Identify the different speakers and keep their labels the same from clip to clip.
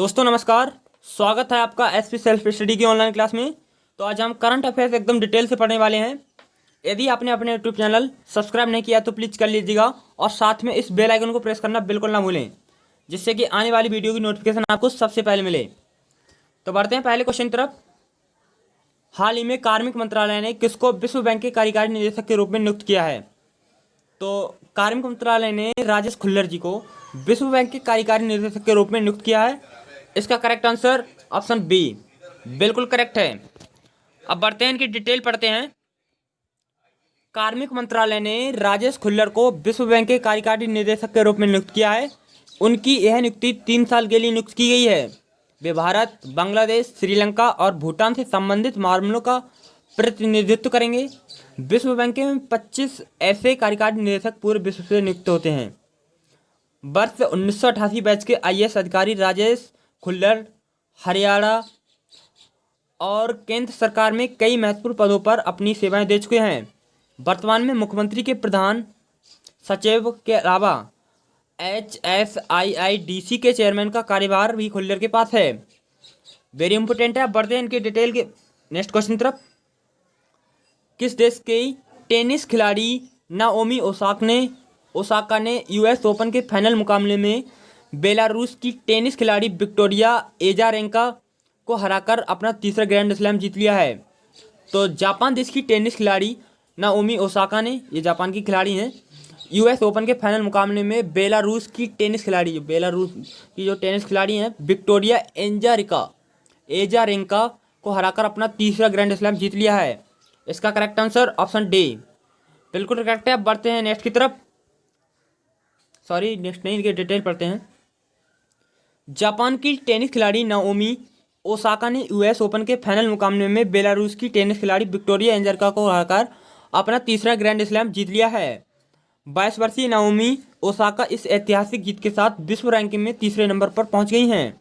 Speaker 1: दोस्तों नमस्कार। स्वागत है आपका एसपी सेल्फ स्टडी की ऑनलाइन क्लास में। तो आज हम करंट अफेयर्स एकदम डिटेल से पढ़ने वाले हैं। यदि आपने अपने यूट्यूब चैनल सब्सक्राइब नहीं किया तो प्लीज़ कर लीजिएगा और साथ में इस बेल आइकन को प्रेस करना बिल्कुल ना भूलें, जिससे कि आने वाली वीडियो की नोटिफिकेशन आपको सबसे पहले मिले। तो बढ़ते हैं पहले क्वेश्चन की तरफ। हाल ही में कार्मिक मंत्रालय ने किसको विश्व बैंक के कार्यकारी निदेशक के रूप में नियुक्त किया है? तो कार्मिक मंत्रालय ने राजेश खुल्लर जी को विश्व बैंक के कार्यकारी निदेशक के रूप में नियुक्त किया है। इसका करेक्ट आंसर ऑप्शन बी बिल्कुल करेक्ट है। अब बढ़ते हैं, इनकी डिटेल पढ़ते हैं। कार्मिक मंत्रालय ने राजेश खुल्लर को विश्व बैंक के कार्यकारी निदेशक के रूप में नियुक्त किया है। उनकी यह नियुक्ति 3 साल के लिए नियुक्त की गई है। वे भारत, बांग्लादेश, श्रीलंका और भूटान से संबंधित मामलों का प्रतिनिधित्व करेंगे। विश्व बैंक में 25 ऐसे कार्यकारी निदेशक पूरे विश्व से नियुक्त होते हैं। वर्ष 1988 बैच के आईएएस अधिकारी राजेश खुल्लर हरियाणा और केंद्र सरकार में कई महत्वपूर्ण पदों पर अपनी सेवाएं दे चुके हैं। वर्तमान में मुख्यमंत्री के प्रधान सचिव के अलावा HSIIDC के चेयरमैन का कार्यभार भी खुल्लर के पास है। वेरी इंपॉर्टेंट है। बढ़ते हैं इनके डिटेल के नेक्स्ट क्वेश्चन तरफ। किस देश के टेनिस खिलाड़ी नाओमी ओसाका ने यूएस ओपन के फाइनल मुकाबले में बेलारूस की टेनिस खिलाड़ी विक्टोरिया एजारेंका को हराकर अपना तीसरा ग्रैंड स्लैम जीत लिया है? तो जापान देश की टेनिस खिलाड़ी नाओमी ओसाका ने, ये जापान की खिलाड़ी हैं, यूएस ओपन के फाइनल मुकाबले में बेलारूस की टेनिस खिलाड़ी हैं विक्टोरिया एजारेंका को हराकर अपना तीसरा ग्रैंड स्लैम जीत लिया है। इसका करेक्ट आंसर ऑप्शन डी बिल्कुल करेक्ट है। अब बढ़ते हैं नेक्स्ट की तरफ। नेक्स्ट नहीं, इनके डिटेल पढ़ते हैं। जापान की टेनिस खिलाड़ी नाओमी ओसाका ने यूएस ओपन के फाइनल मुकाबले में बेलारूस की टेनिस खिलाड़ी विक्टोरिया एजारेंका को हराकर अपना तीसरा ग्रैंड स्लैम जीत लिया है। 22 वर्षीय नाओमी ओसाका इस ऐतिहासिक जीत के साथ विश्व रैंकिंग में तीसरे नंबर पर पहुंच गई हैं।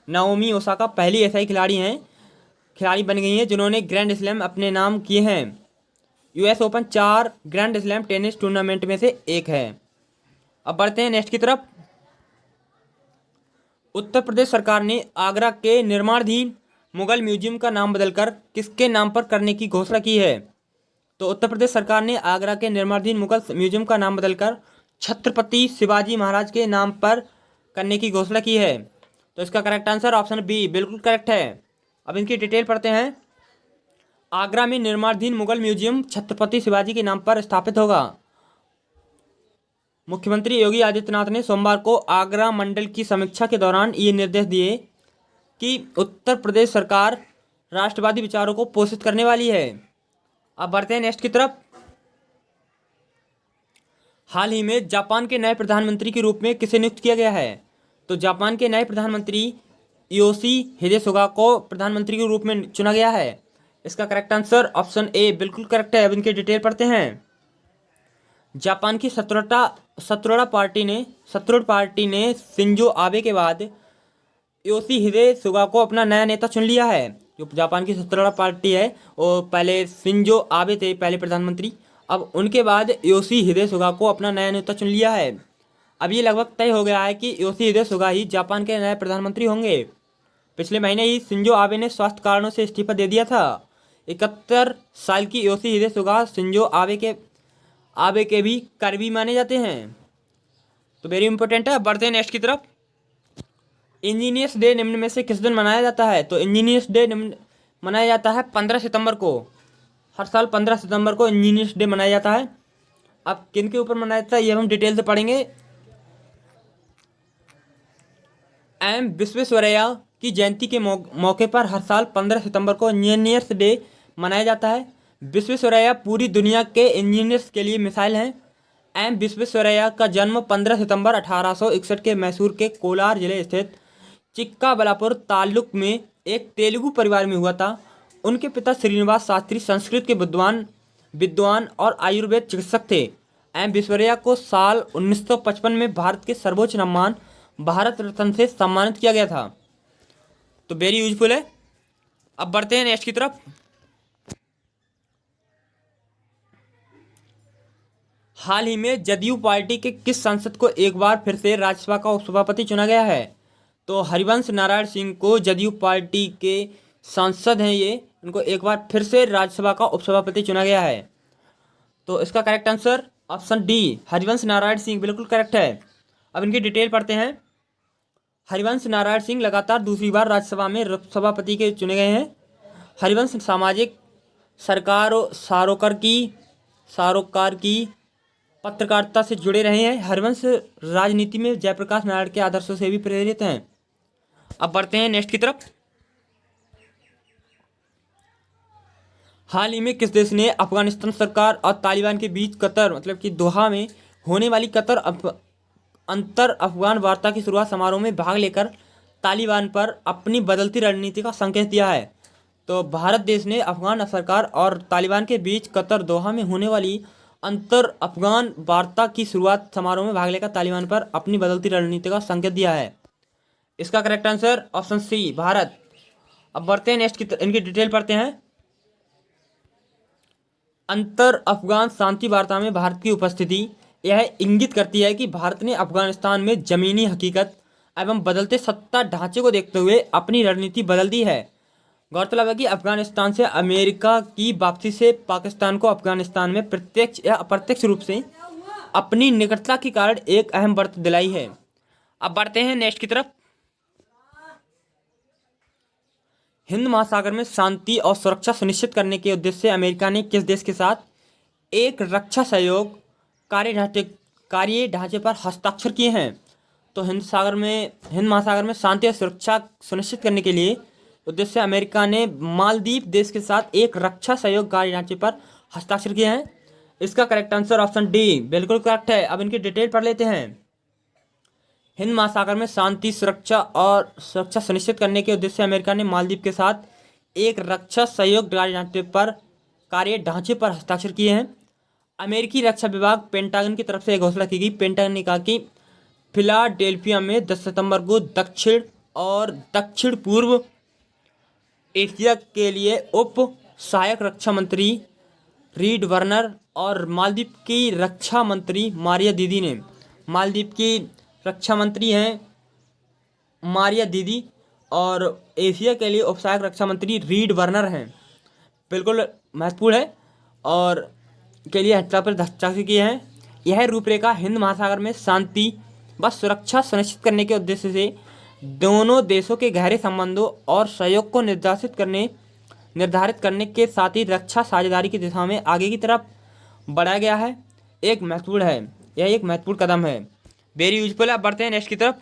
Speaker 1: नाओमी ओसाका पहली ऐसी खिलाड़ी बन गई हैं जिन्होंने ग्रैंड स्लैम अपने नाम किए हैं। US open 4 grand slam tennis tournament में से एक है। अब बढ़ते हैं नेक्स्ट की तरफ। उत्तर प्रदेश सरकार ने आगरा के निर्माणाधीन मुगल म्यूजियम का नाम बदलकर किसके नाम पर करने की घोषणा की है? तो उत्तर प्रदेश सरकार ने आगरा के निर्माणाधीन मुगल म्यूजियम का नाम बदलकर छत्रपति शिवाजी महाराज के नाम पर करने की घोषणा की है। तो इसका करेक्ट आंसर ऑप्शन बी बिल्कुल करेक्ट है। अब इनकी डिटेल पढ़ते हैं। आगरा में निर्माणाधीन मुगल म्यूजियम छत्रपति शिवाजी के नाम पर स्थापित होगा। मुख्यमंत्री योगी आदित्यनाथ ने सोमवार को आगरा मंडल की समीक्षा के दौरान ये निर्देश दिए कि उत्तर प्रदेश सरकार राष्ट्रवादी विचारों को पोषित करने वाली है। अब बढ़ते हैं नेक्स्ट की तरफ। हाल ही में जापान के नए प्रधानमंत्री के रूप में किसे नियुक्त किया गया है? तो जापान के नए प्रधानमंत्री योशिहिदे सुगा को प्रधानमंत्री के रूप में चुना गया है। इसका करेक्ट आंसर ऑप्शन ए बिल्कुल करेक्ट है। अब इनकी डिटेल पढ़ते हैं। जापान की सत्रोडा पार्टी ने शिंजो आबे के बाद योशिहिदे सुगा को अपना नया नेता चुन लिया है। जो जापान की सत्रोडा पार्टी है वो पहले शिंजो आबे थे पहले प्रधानमंत्री, अब उनके बाद योशिहिदे सुगा को अपना नया नेता चुन लिया है। अब ये लगभग तय हो गया है कि योशिहिदे सुगा ही जापान के नए प्रधानमंत्री होंगे। पिछले महीने ही शिंजो आबे ने स्वास्थ्य कारणों से इस्तीफा दे दिया था। 71 साल की योशिहिदे सुगा शिंजो आबे के भी करीबी माने जाते हैं। तो वेरी इंपॉर्टेंट है। बढ़ते हैं नेक्स्ट की तरफ। इंजीनियर्स डे निम्न में से किस दिन मनाया जाता है? तो इंजीनियर्स डे मनाया जाता है 15 सितंबर को। हर साल 15 सितंबर को इंजीनियर्स डे मनाया जाता है। अब किन के ऊपर मनाया जाता है ये हम डिटेल से पढ़ेंगे। एम विश्वेश्वरैया की जयंती के मौके पर हर साल 15 सितंबर को इंजीनियर्स डे मनाया जाता है। विश्वेश्वरैया पूरी दुनिया के इंजीनियर्स के लिए मिसाल हैं। एम विश्वेश्वरैया का जन्म 15 सितंबर 1861 के मैसूर के कोलार जिले स्थित चिक्काबलापुर तालुक में एक तेलुगु परिवार में हुआ था। उनके पिता श्रीनिवास शास्त्री संस्कृत के विद्वान और आयुर्वेद चिकित्सक थे। एम विश्वेश्वरैया को साल 1955 में भारत के सर्वोच्च सम्मान भारत रत्न से सम्मानित किया गया था। तो वेरी यूजफुल है। अब बढ़ते हैं नेक्स्ट की तरफ। हाल ही में जदयू पार्टी के किस सांसद को एक बार फिर से राज्यसभा का उपसभापति चुना गया है? तो हरिवंश नारायण सिंह को जदयू पार्टी के सांसद हैं ये, इनको एक बार फिर से राज्यसभा का उपसभापति चुना गया है। तो इसका correct answer option D Harivansh Narayan Singh बिल्कुल करेक्ट है। अब इनकी डिटेल पढ़ते हैं। हरिवंश नारायण सिंह लगातार दूसरी बार राज्यसभा में सभापति के चुने गए हैं। हरिवंश सामाजिक सरोकार की पत्रकारिता से जुड़े रहे हैं। हरिवंश राजनीति में जयप्रकाश नारायण के आदर्शों से भी प्रेरित हैं। अब बढ़ते हैं नेक्स्ट की तरफ। हाल ही में किस देश ने अफगानिस्तान सरकार और तालिबान के बीच कतर मतलब कि दोहा में होने वाली कतर अंतर अफगान वार्ता की शुरुआत समारोह में भाग लेकर तालिबान पर अपनी बदलती रणनीति का संकेत दिया है? तो भारत देश ने अफगान सरकार और तालिबान के बीच कतर दोहा में होने वाली अंतर अफगान वार्ता की शुरुआत समारोह में भाग लेकर तालिबान पर अपनी बदलती रणनीति का संकेत दिया है। इसका correct answer option C Bharat. अब बढ़ते हैं नेक्स्ट की इनकी डिटेल पढ़ते हैं। अंतर अफगान शांति वार्ता में भारत की उपस्थिति यह इंगित करती है कि भारत ने अफगानिस्तान में जमीनी हकीकत एवं बदलते सत्ता ढांचे को देखते हुए अपनी रणनीति बदल दी है। गौरतलब है कि अफगानिस्तान से अमेरिका की वापसी से पाकिस्तान को अफगानिस्तान में प्रत्यक्ष या अप्रत्यक्ष रूप से अपनी निकटता के कारण एक अहम बढ़त दिलाई है। अब बढ़ते हैं नेक्स्ट की तरफ। हिंद महासागर में शांति और सुरक्षा सुनिश्चित करने के उद्देश्य से अमेरिका ने किस देश के साथ एक रक्षा सहयोग कार्य ढांचे पर हस्ताक्षर किए हैं? तो हिंद महासागर में शांति और सुरक्षा सुनिश्चित करने के लिए उद्देश्य से अमेरिका ने मालदीव देश के साथ एक रक्षा सहयोग कार्य ढांचे पर हस्ताक्षर किए हैं। इसका करेक्ट आंसर ऑप्शन डी बिल्कुल करेक्ट है। अब इनकी डिटेल पढ़ लेते हैं। हिंद महासागर में शांति सुरक्षा सुनिश्चित करने के उद्देश्य से अमेरिका ने मालदीव के साथ एक रक्षा सहयोग कार्य ढांचे पर हस्ताक्षर किए हैं। अमेरिकी रक्षा विभाग पेंटागन की तरफ से एक घोषणा की गई। पेंटागन ने कहा कि फिलाडेल्फिया में 10 सितंबर को दक्षिण पूर्व एशिया के लिए उप सहायक रक्षा मंत्री रीड वर्नर और मालदीव की रक्षा मंत्री मारिया दीदी ने मालदीव की रक्षा मंत्री हैं मारिया दीदी और एशिया के लिए उप सहायक रक्षा मंत्री रीड वर्नर हैं। बिल्कुल महत्वपूर्ण है और के लिए हस्ताक्षर हस्ताक्षर किए हैं। यह रूपरेखा हिंद महासागर में शांति व सुरक्षा सुनिश्चित करने के उद्देश्य से दोनों देशों के गहरे संबंधों और सहयोग को निर्धारित करने के साथ ही रक्षा साझेदारी की दिशा में आगे की तरफ बढ़ाया गया है। यह एक महत्वपूर्ण कदम है। वेरी यूजफुल है। अब बढ़ते हैं नेक्स्ट की तरफ।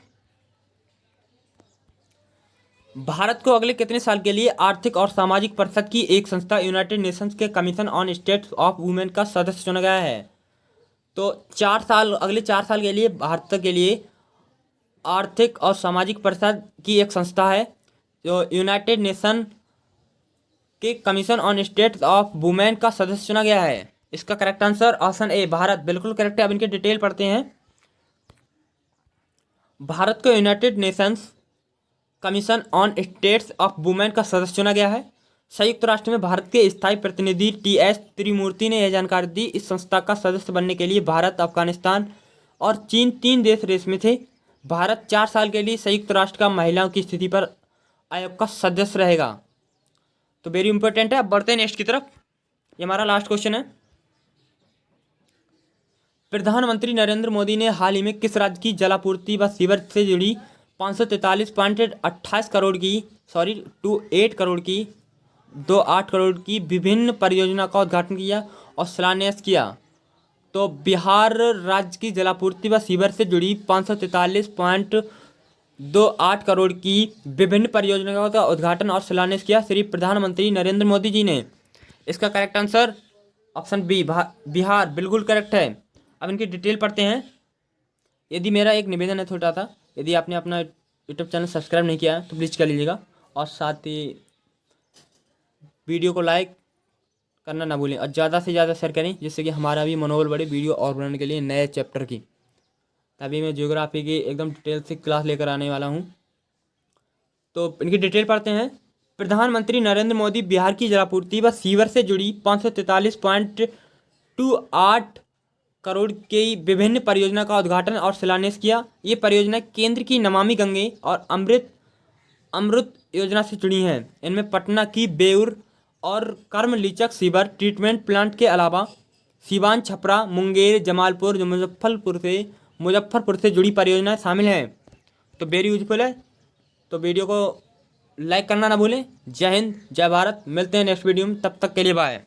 Speaker 1: भारत को अगले कितने साल के लिए आर्थिक और सामाजिक परिषद की एक संस्था यूनाइटेड नेशंस के commission on states of women का सदस्य चुना गया है? तो अगले 4 साल के लिए भारत के लिए आर्थिक और सामाजिक परिषद की एक संस्था है जो यूनाइटेड नेशन के commission on states of women का सदस्य चुना गया है। इसका correct answer option A Bharat बिल्कुल करेक्ट है। अब इनके डिटेल पढ़ते हैं। भारत को United Nations commission on states of women का सदस्य चुना गया है। संयुक्त राष्ट्र में भारत के स्थायी प्रतिनिधि टी.एस. त्रिमूर्ति ने यह जानकारी दी। इस संस्था का सदस्य बनने के लिए भारत, अफगानिस्तान और चीन 3 देश रेस में थे। भारत 4 साल के लिए संयुक्त राष्ट्र का महिलाओं की स्थिति पर आयोग का सदस्य रहेगा। तो वेरी इंपॉर्टेंट है। अब बढ़ते हैं नेक्स्ट की तरफ। ये हमारा लास्ट क्वेश्चन है। प्रधानमंत्री नरेंद्र मोदी ने हाल ही में किस राज्य की जलापूर्ति व सीवर से जुड़ी 543.28 करोड़ की 28 करोड़ की विभिन्न परियोजना का उद्घाटन किया और शिलान्यास किया? तो बिहार राज्य की जलापूर्ति व सीवर से जुड़ी 543.28 करोड़ की विभिन्न परियोजनाओं का उद्घाटन और शिलान्यास किया श्री प्रधानमंत्री नरेंद्र मोदी जी ने। इसका correct answer option B Bihar बिल्कुल करेक्ट है। अब इनकी डिटेल पढ़ते हैं। यदि मेरा एक निवेदन है छोटा सा, यदि आपने अपना यूट्यूब चैनल सब्सक्राइब नहीं किया है तो प्लीज़ कर लीजिएगा और साथ ही वीडियो को लाइक करना ना भूलें और ज़्यादा से ज़्यादा शेयर करें जिससे कि हमारा भी मनोबल बढ़े वीडियो और बनाने के लिए नए चैप्टर की। तभी मैं ज्योग्राफी की एकदम डिटेल से क्लास लेकर आने वाला हूँ। तो इनकी डिटेल पढ़ते हैं। प्रधानमंत्री नरेंद्र मोदी बिहार की जलापूर्ति व सीवर से जुड़ी 543.28 करोड़ की विभिन्न परियोजना का उद्घाटन और शिलान्यास किया। ये परियोजना केंद्र की नमामि गंगे और अमृत योजना से जुड़ी हैं। इनमें पटना की बेउर और कर्मलीचक सीवर ट्रीटमेंट प्लांट के अलावा सीवान, छपरा, मुंगेर, जमालपुर, मुजफ्फरपुर से जुड़ी परियोजनाएं शामिल हैं। तो वेरी यूजफुल है। तो वीडियो को लाइक करना ना भूलें। जय हिंद, जय भारत। मिलते हैं नेक्स्ट वीडियो में, तब तक के लिए बाय।